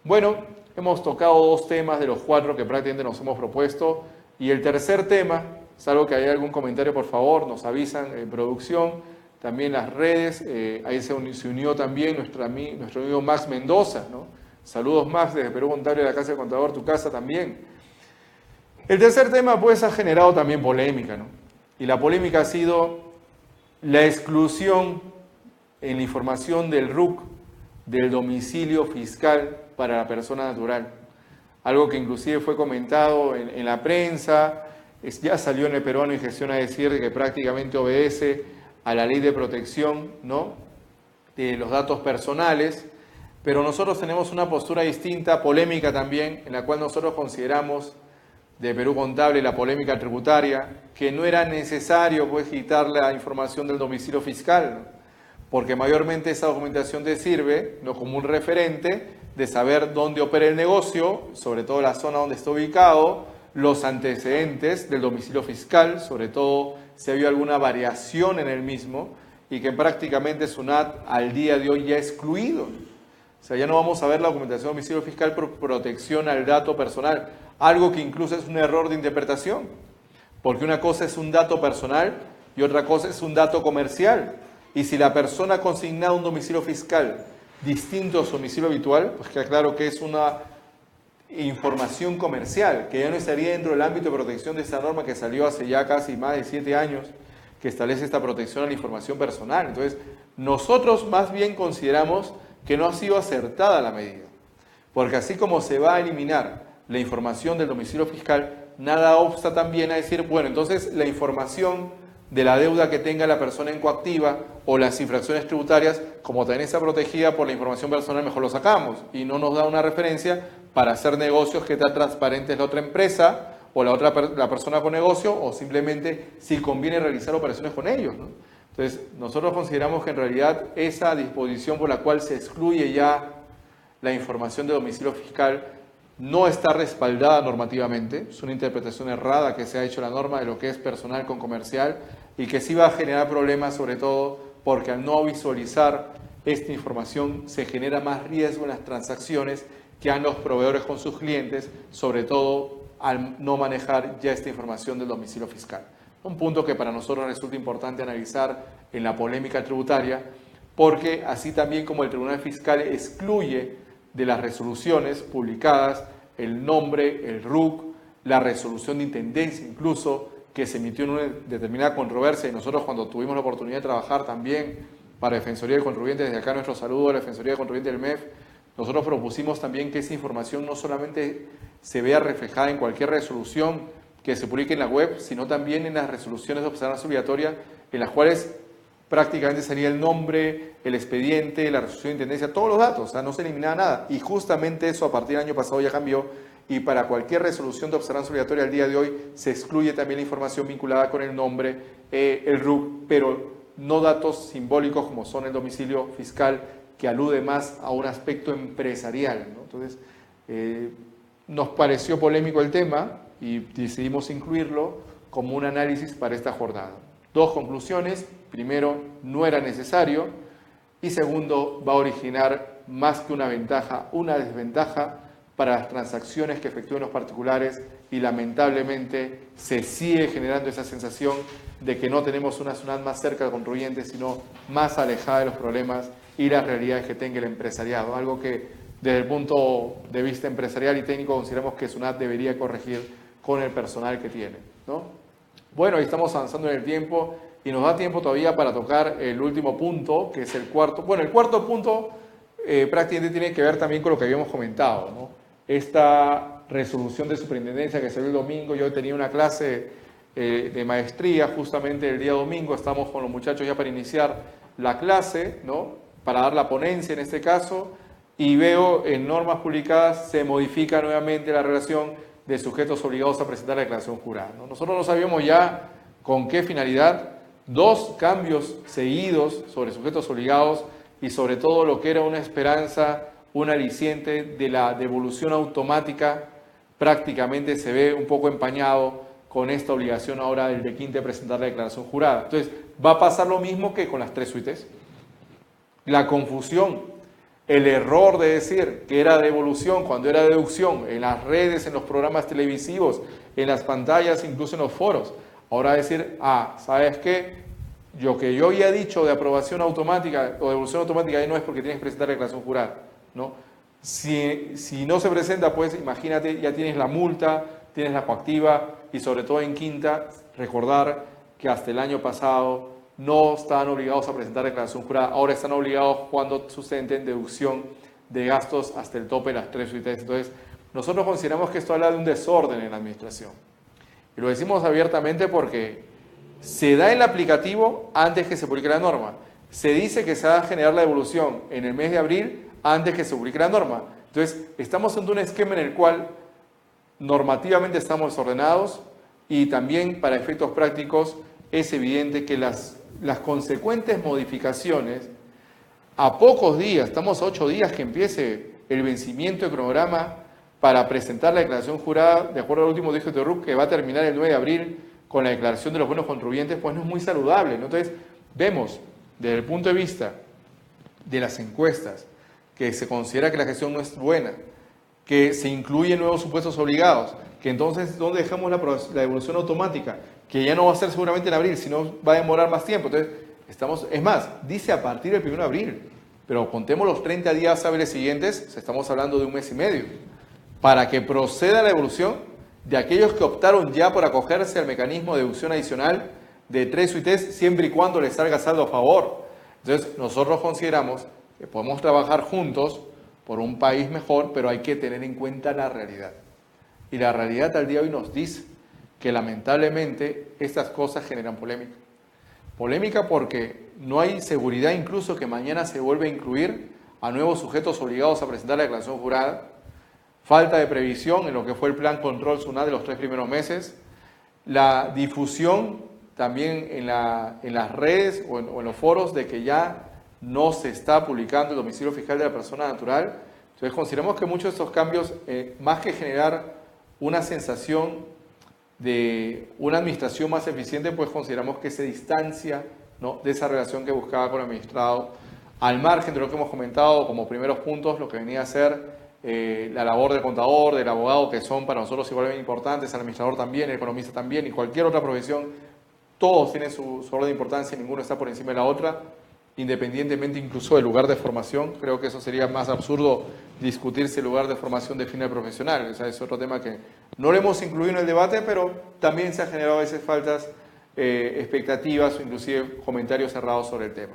Bueno, hemos tocado 2 temas de los 4 que prácticamente nos hemos propuesto, y el tercer tema, salvo que haya algún comentario, por favor, nos avisan en producción, también las redes, ahí se unió también nuestro amigo Max Mendoza, ¿no? Saludos Max desde Perú Contable, de la Casa del Contador, tu casa también. El tercer tema pues ha generado también polémica, ¿no? Y la polémica ha sido la exclusión en la información del RUC del domicilio fiscal para la persona natural. Algo que inclusive fue comentado en la prensa, ya salió en el Peruano y Gestión a decir que prácticamente obedece a la ley de protección, ¿no?, de los datos personales, pero nosotros tenemos una postura distinta, polémica también, en la cual nosotros consideramos de Perú Contable la polémica tributaria, que no era necesario pues quitar la información del domicilio fiscal, ¿no?, porque mayormente esa documentación te sirve, ¿no?, como un referente de saber dónde opera el negocio, sobre todo la zona donde está ubicado, los antecedentes del domicilio fiscal, sobre todo si ha habido alguna variación en el mismo, y que prácticamente SUNAT al día de hoy ya ha excluido. O sea, ya no vamos a ver la documentación de domicilio fiscal por protección al dato personal, algo que incluso es un error de interpretación, porque una cosa es un dato personal y otra cosa es un dato comercial. Y si la persona ha consignado un domicilio fiscal distinto a su domicilio habitual, pues queda claro que es una información comercial, que ya no estaría dentro del ámbito de protección de esta norma que salió hace ya casi más de 7 años, que establece esta protección a la información personal. Entonces, nosotros más bien consideramos que no ha sido acertada la medida, porque así como se va a eliminar la información del domicilio fiscal, nada obsta también a decir, bueno, entonces la información de la deuda que tenga la persona en coactiva o las infracciones tributarias, como también está protegida por la información personal, mejor lo sacamos y no nos da una referencia para hacer negocios que está transparentes la otra empresa o la persona con negocio, o simplemente si conviene realizar operaciones con ellos, ¿no? Entonces, nosotros consideramos que en realidad esa disposición por la cual se excluye ya la información de domicilio fiscal no está respaldada normativamente, es una interpretación errada que se ha hecho la norma de lo que es personal con comercial y que sí va a generar problemas, sobre todo porque al no visualizar esta información se genera más riesgo en las transacciones que han los proveedores con sus clientes, sobre todo al no manejar ya esta información del domicilio fiscal. Un punto que para nosotros resulta importante analizar en la polémica tributaria, porque así también como el Tribunal Fiscal excluye de las resoluciones publicadas el nombre, el RUC, la resolución de intendencia incluso, que se emitió en una determinada controversia, y nosotros cuando tuvimos la oportunidad de trabajar también para Defensoría del Contribuyente, desde acá nuestro saludo a la Defensoría del Contribuyente del MEF, nosotros propusimos también que esa información no solamente se vea reflejada en cualquier resolución que se publique en la web, sino también en las resoluciones de observancia obligatoria, en las cuales prácticamente salía el nombre, el expediente, la resolución de intendencia, todos los datos, o sea, no se eliminaba nada. Y justamente eso a partir del año pasado ya cambió, y para cualquier resolución de observancia obligatoria al día de hoy se excluye también la información vinculada con el nombre, el RUC, pero no datos simbólicos como son el domicilio fiscal, que alude más a un aspecto empresarial, ¿no? Entonces, nos pareció polémico el tema y decidimos incluirlo como un análisis para esta jornada. 2 conclusiones. Primero, no era necesario, y segundo, va a originar más que una ventaja, una desventaja para las transacciones que efectúen los particulares, y lamentablemente se sigue generando esa sensación de que no tenemos una SUNAT más cerca del contribuyente, sino más alejada de los problemas y las realidades que tenga el empresariado, algo que desde el punto de vista empresarial y técnico consideramos que SUNAT debería corregir con el personal que tiene, ¿no? Bueno, ahí estamos avanzando en el tiempo y nos da tiempo todavía para tocar el último punto, que es el cuarto. Bueno, el cuarto punto prácticamente tiene que ver también con lo que habíamos comentado, ¿no? Esta resolución de superintendencia que salió el domingo. Yo tenía una clase de maestría justamente el día domingo, estamos con los muchachos ya para iniciar la clase, ¿no?, para dar la ponencia en este caso, y veo en normas publicadas se modifica nuevamente la relación de sujetos obligados a presentar la declaración jurada, ¿no? Nosotros no sabíamos ya con qué finalidad, 2 cambios seguidos sobre sujetos obligados y sobre todo lo que era una esperanza, un aliciente de la devolución automática, prácticamente se ve un poco empañado con esta obligación ahora del de Quinte de presentar la declaración jurada. Entonces, va a pasar lo mismo que con las 3 suites. La confusión, el error de decir que era devolución cuando era deducción en las redes, en los programas televisivos, en las pantallas, incluso en los foros. Ahora decir, ¿sabes qué? Lo que yo había dicho de aprobación automática o devolución automática ahí no es porque tienes que presentar declaración jurada, ¿no? Si no se presenta, pues imagínate, ya tienes la multa, tienes la coactiva y sobre todo en quinta, recordar que hasta el año pasado no estaban obligados a presentar declaración jurada, ahora están obligados cuando sustenten deducción de gastos hasta el tope de las 3 suites. Entonces, nosotros consideramos que esto habla de un desorden en la administración. Y lo decimos abiertamente porque se da el aplicativo antes que se publique la norma. Se dice que se va a generar la devolución en el mes de abril antes que se publique la norma. Entonces, estamos en un esquema en el cual normativamente estamos desordenados y también para efectos prácticos es evidente que las consecuentes modificaciones a pocos días, estamos a 8 días que empiece el vencimiento del cronograma para presentar la declaración jurada, de acuerdo al último dicho de RUC, que va a terminar el 9 de abril con la declaración de los buenos contribuyentes, pues no es muy saludable, ¿no? Entonces, vemos desde el punto de vista de las encuestas que se considera que la gestión no es buena, que se incluyen nuevos supuestos obligados, que entonces, ¿dónde dejamos la devolución automática? Que ya no va a ser seguramente en abril, sino va a demorar más tiempo. Entonces, es más, dice a partir del 1 de abril, pero contemos los 30 días hábiles siguientes, estamos hablando de un mes y medio, para que proceda la devolución de aquellos que optaron ya por acogerse al mecanismo de deducción adicional de 3 suites, siempre y cuando les salga saldo a favor. Entonces, nosotros consideramos que podemos trabajar juntos por un país mejor, pero hay que tener en cuenta la realidad. Y la realidad al día de hoy nos dice que lamentablemente estas cosas generan polémica. Polémica porque no hay seguridad incluso que mañana se vuelva a incluir a nuevos sujetos obligados a presentar la declaración jurada. Falta de previsión en lo que fue el plan control SUNAT de los 3 primeros meses. La difusión también en las redes o en los foros de que ya no se está publicando el domicilio fiscal de la persona natural. Entonces consideramos que muchos de estos cambios, más que generar una sensación de una administración más eficiente, pues consideramos que se distancia, ¿no?, de esa relación que buscaba con el administrado, al margen de lo que hemos comentado como primeros puntos, lo que venía a ser la labor del contador, del abogado, que son para nosotros igualmente importantes, el administrador también, el economista también, y cualquier otra profesión, todos tienen su orden de importancia, ninguno está por encima de la otra, independientemente incluso del lugar de formación. Creo que eso sería más absurdo discutir si el lugar de formación define al profesional. O sea, es otro tema que no lo hemos incluido en el debate, pero también se han generado a veces faltas expectativas o inclusive comentarios cerrados sobre el tema.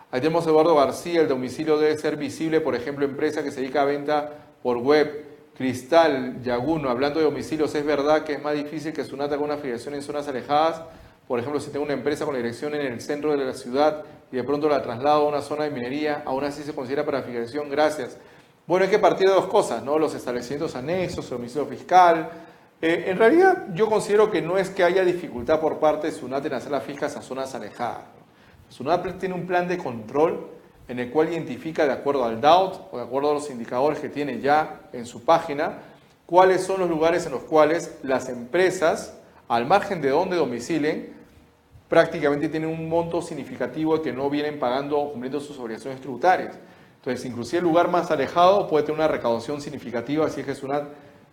Ahí tenemos a Eduardo García: el domicilio debe ser visible, por ejemplo, empresa que se dedica a venta por web. Cristal Yaguno, hablando de domicilios, ¿es verdad que es más difícil que SUNAT haga una afiliación en zonas alejadas? Por ejemplo, si tengo una empresa con la dirección en el centro de la ciudad y de pronto la traslado a una zona de minería, ¿aún así se considera para afiliación? Gracias. Bueno, hay que partir de 2 cosas, ¿no? Los establecimientos anexos, el domicilio fiscal. En realidad, yo considero que no es que haya dificultad por parte de SUNAT en hacer las fiscas a zonas alejadas, ¿no? SUNAT tiene un plan de control en el cual identifica, de acuerdo al DAUT o de acuerdo a los indicadores que tiene ya en su página, cuáles son los lugares en los cuales las empresas, al margen de donde domicilen, prácticamente tienen un monto significativo de que no vienen pagando o cumpliendo sus obligaciones tributarias. Entonces, inclusive el lugar más alejado puede tener una recaudación significativa, así es que SUNAT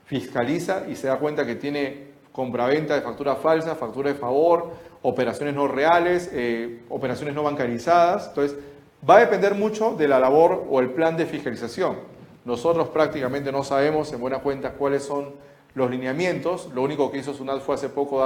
fiscaliza y se da cuenta que tiene compraventa de factura falsa, factura de favor, operaciones no reales, operaciones no bancarizadas. Entonces, va a depender mucho de la labor o el plan de fiscalización. Nosotros prácticamente no sabemos en buena cuenta cuáles son los lineamientos. Lo único que hizo SUNAT fue hace poco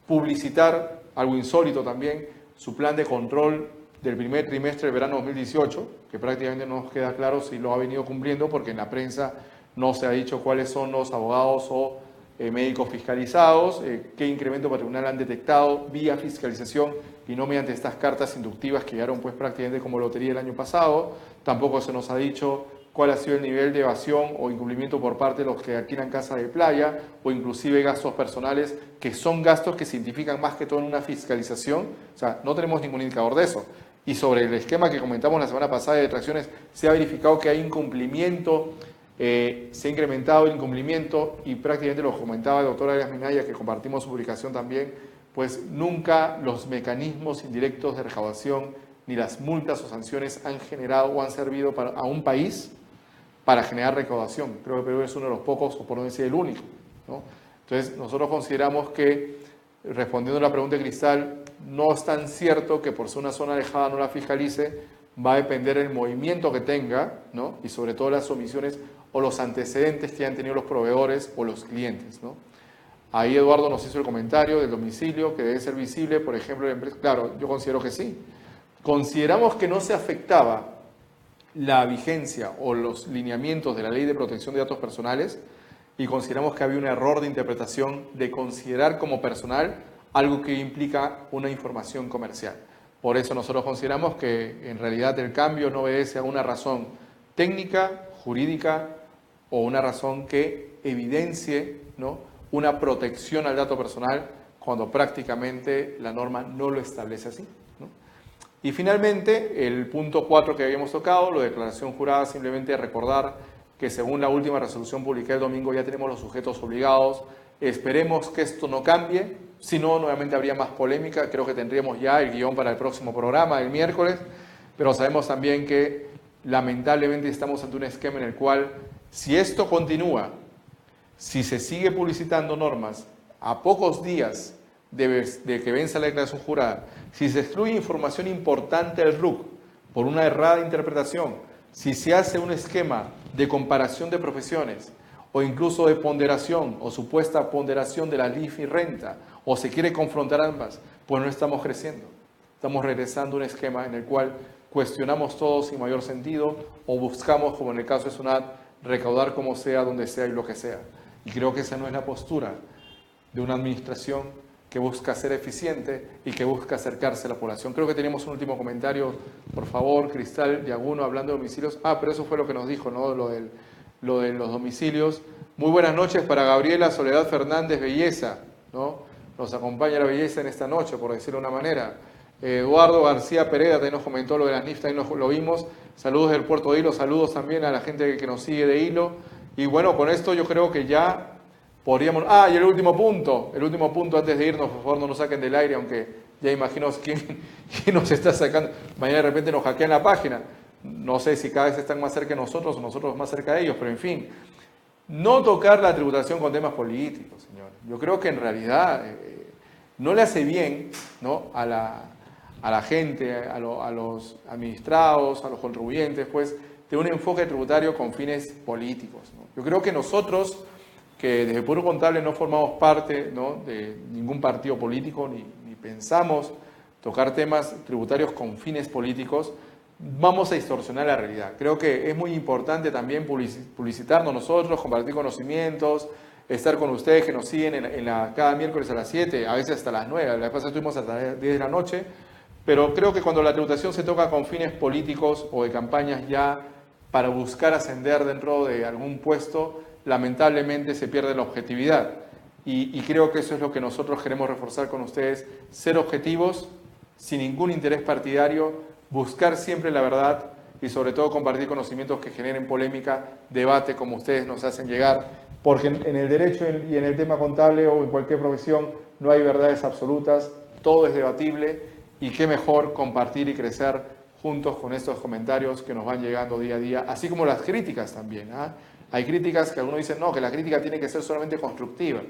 publicitar, algo insólito también, su plan de control del primer trimestre del verano 2018, que prácticamente no nos queda claro si lo ha venido cumpliendo porque en la prensa no se ha dicho cuáles son los abogados o médicos fiscalizados, qué incremento patrimonial han detectado vía fiscalización y no mediante estas cartas inductivas que llegaron pues prácticamente como lotería el año pasado. Tampoco se nos ha dicho cuál ha sido el nivel de evasión o incumplimiento por parte de los que alquilan casa de playa o inclusive gastos personales, que son gastos que se identifican más que todo en una fiscalización. O sea, no tenemos ningún indicador de eso. Y sobre el esquema que comentamos la semana pasada de detracciones, se ha verificado que hay incumplimiento, se ha incrementado el incumplimiento y prácticamente lo comentaba el doctor Arias Minaya, que compartimos su publicación también, pues nunca los mecanismos indirectos de recaudación ni las multas o sanciones han generado o han servido a un país para generar recaudación. Creo que Perú es uno de los pocos, o por no decir el único, ¿no? Entonces, nosotros consideramos que, respondiendo a la pregunta de Cristal, no es tan cierto que por ser una zona alejada no la fiscalice, va a depender el movimiento que tenga, ¿no? Y sobre todo las omisiones o los antecedentes que han tenido los proveedores o los clientes, ¿no? Ahí Eduardo nos hizo el comentario del domicilio, que debe ser visible, por ejemplo, la empresa. Claro, yo considero que sí. Consideramos que no se afectaba la vigencia o los lineamientos de la Ley de Protección de Datos Personales y consideramos que había un error de interpretación de considerar como personal algo que implica una información comercial. Por eso nosotros consideramos que en realidad el cambio no obedece a una razón técnica, jurídica o una razón que evidencie, ¿no?, una protección al dato personal cuando prácticamente la norma no lo establece así, ¿no? Y finalmente, el punto 4 que habíamos tocado, la declaración jurada, simplemente recordar que según la última resolución publicada el domingo ya tenemos los sujetos obligados. Esperemos que esto no cambie, si no, nuevamente habría más polémica. Creo que tendríamos ya el guión para el próximo programa, el miércoles, pero sabemos también que lamentablemente estamos ante un esquema en el cual, si esto continúa, si se sigue publicitando normas a pocos días de que venza la declaración jurada, si se excluye información importante del RUC por una errada interpretación, si se hace un esquema de comparación de profesiones o incluso de ponderación o supuesta ponderación de la LIF y renta, o se quiere confrontar ambas, pues no estamos creciendo. Estamos regresando a un esquema en el cual cuestionamos todo sin mayor sentido o buscamos, como en el caso de SUNAT, recaudar como sea, donde sea y lo que sea. Y creo que esa no es la postura de una administración que busca ser eficiente y que busca acercarse a la población. Creo que tenemos un último comentario, por favor, Cristal Yaguno, hablando de domicilios. Pero eso fue lo que nos dijo, ¿no? Lo de los domicilios. Muy buenas noches para Gabriela Soledad Fernández Belleza, ¿no? Nos acompaña la belleza en esta noche, por decirlo de una manera. Eduardo García Pereda también nos comentó lo de las NIF, también lo vimos. Saludos del puerto de Hilo, saludos también a la gente que nos sigue de Hilo. Y bueno, con esto yo creo que ya podríamos... y el último punto antes de irnos, por favor no nos saquen del aire, aunque ya imagino quién nos está sacando. Mañana de repente nos hackean la página. No sé si cada vez están más cerca de nosotros o nosotros más cerca de ellos, pero en fin. No tocar la tributación con temas políticos, señor. Yo creo que en realidad no le hace bien, ¿no?, a la gente, a los administrados, a los contribuyentes, pues, de un enfoque tributario con fines políticos, ¿no? Yo creo que nosotros, que desde Puro Contable no formamos parte, ¿no?, de ningún partido político, ni pensamos tocar temas tributarios con fines políticos, vamos a distorsionar la realidad. Creo que es muy importante también publicitarnos nosotros, compartir conocimientos, estar con ustedes que nos siguen cada miércoles a las 7, a veces hasta las 9, la vez pasada estuvimos hasta las 10 de la noche, pero creo que cuando la tributación se toca con fines políticos o de campañas ya para buscar ascender dentro de algún puesto, lamentablemente se pierde la objetividad. Y creo que eso es lo que nosotros queremos reforzar con ustedes, ser objetivos, sin ningún interés partidario, buscar siempre la verdad y sobre todo compartir conocimientos que generen polémica, debate, como ustedes nos hacen llegar, porque en el derecho y en el tema contable o en cualquier profesión no hay verdades absolutas, todo es debatible y qué mejor compartir y crecer juntos con estos comentarios que nos van llegando día a día, así como las críticas también, ¿ah? Hay críticas que algunos dicen, no, que la crítica tiene que ser solamente constructiva.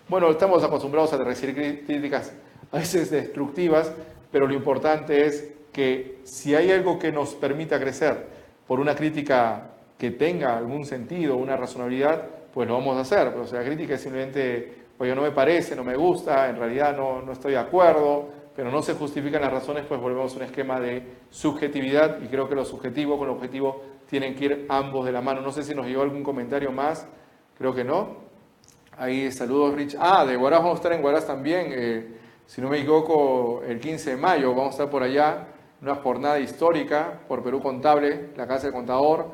Bueno, estamos acostumbrados a recibir críticas a veces destructivas, pero lo importante es que si hay algo que nos permita crecer por una crítica que tenga algún sentido, una razonabilidad, pues lo vamos a hacer. Pero si la crítica es simplemente, oye, no me parece, no me gusta, en realidad no estoy de acuerdo, pero no se justifican las razones, pues volvemos a un esquema de subjetividad y creo que lo subjetivo con lo objetivo tienen que ir ambos de la mano. No sé si nos llegó algún comentario más, creo que no. Ahí saludos, Rich. De Huaraz vamos a estar en Huaraz también. Si no me equivoco, el 15 de mayo vamos a estar por allá. Una jornada histórica por Perú Contable, la Casa del Contador.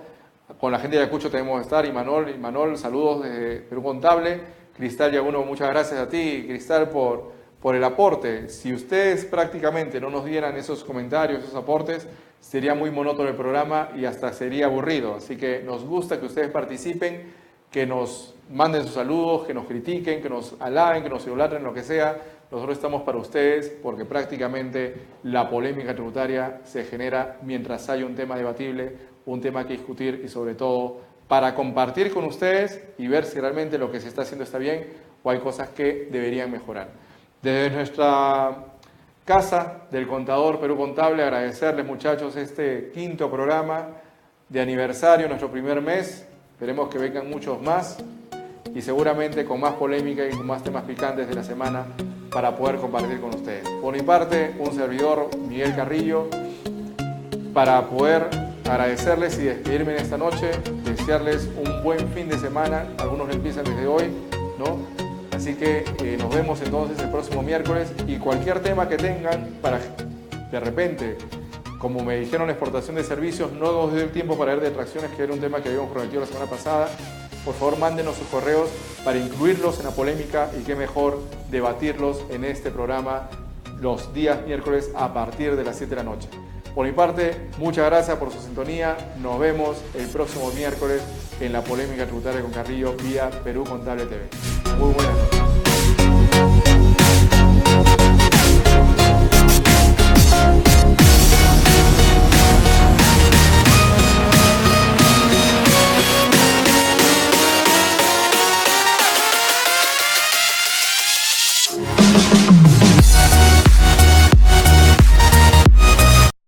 Con la gente de Ayacucho tenemos que estar. Y Manol, saludos de Perú Contable. Cristal Yaguno, muchas gracias a ti, Cristal, por el aporte. Si ustedes prácticamente no nos dieran esos comentarios, esos aportes, sería muy monótono el programa y hasta sería aburrido. Así que nos gusta que ustedes participen, que nos manden sus saludos, que nos critiquen, que nos alaben, que nos idolatren, lo que sea. Nosotros estamos para ustedes porque prácticamente la polémica tributaria se genera mientras hay un tema debatible, un tema que discutir y sobre todo para compartir con ustedes y ver si realmente lo que se está haciendo está bien o hay cosas que deberían mejorar. Desde nuestra Casa del Contador Perú Contable, agradecerles, muchachos, este 5º programa de aniversario, nuestro primer mes. Esperemos que vengan muchos más y seguramente con más polémica y con más temas picantes de la semana para poder compartir con ustedes. Por mi parte, un servidor, Miguel Carrillo, para poder agradecerles y despedirme en esta noche, desearles un buen fin de semana. Algunos empiezan desde hoy, ¿no? Así que nos vemos entonces el próximo miércoles y cualquier tema que tengan para de repente, como me dijeron, exportación de servicios, no nos dé el tiempo para ver detracciones, que era un tema que habíamos prometido la semana pasada. Por favor, mándenos sus correos para incluirlos en la polémica y qué mejor debatirlos en este programa los días miércoles a partir de las 7 de la noche. Por mi parte, muchas gracias por su sintonía. Nos vemos el próximo miércoles en la polémica tributaria con Carrillo vía Perú Contable TV. Muy buenas noches.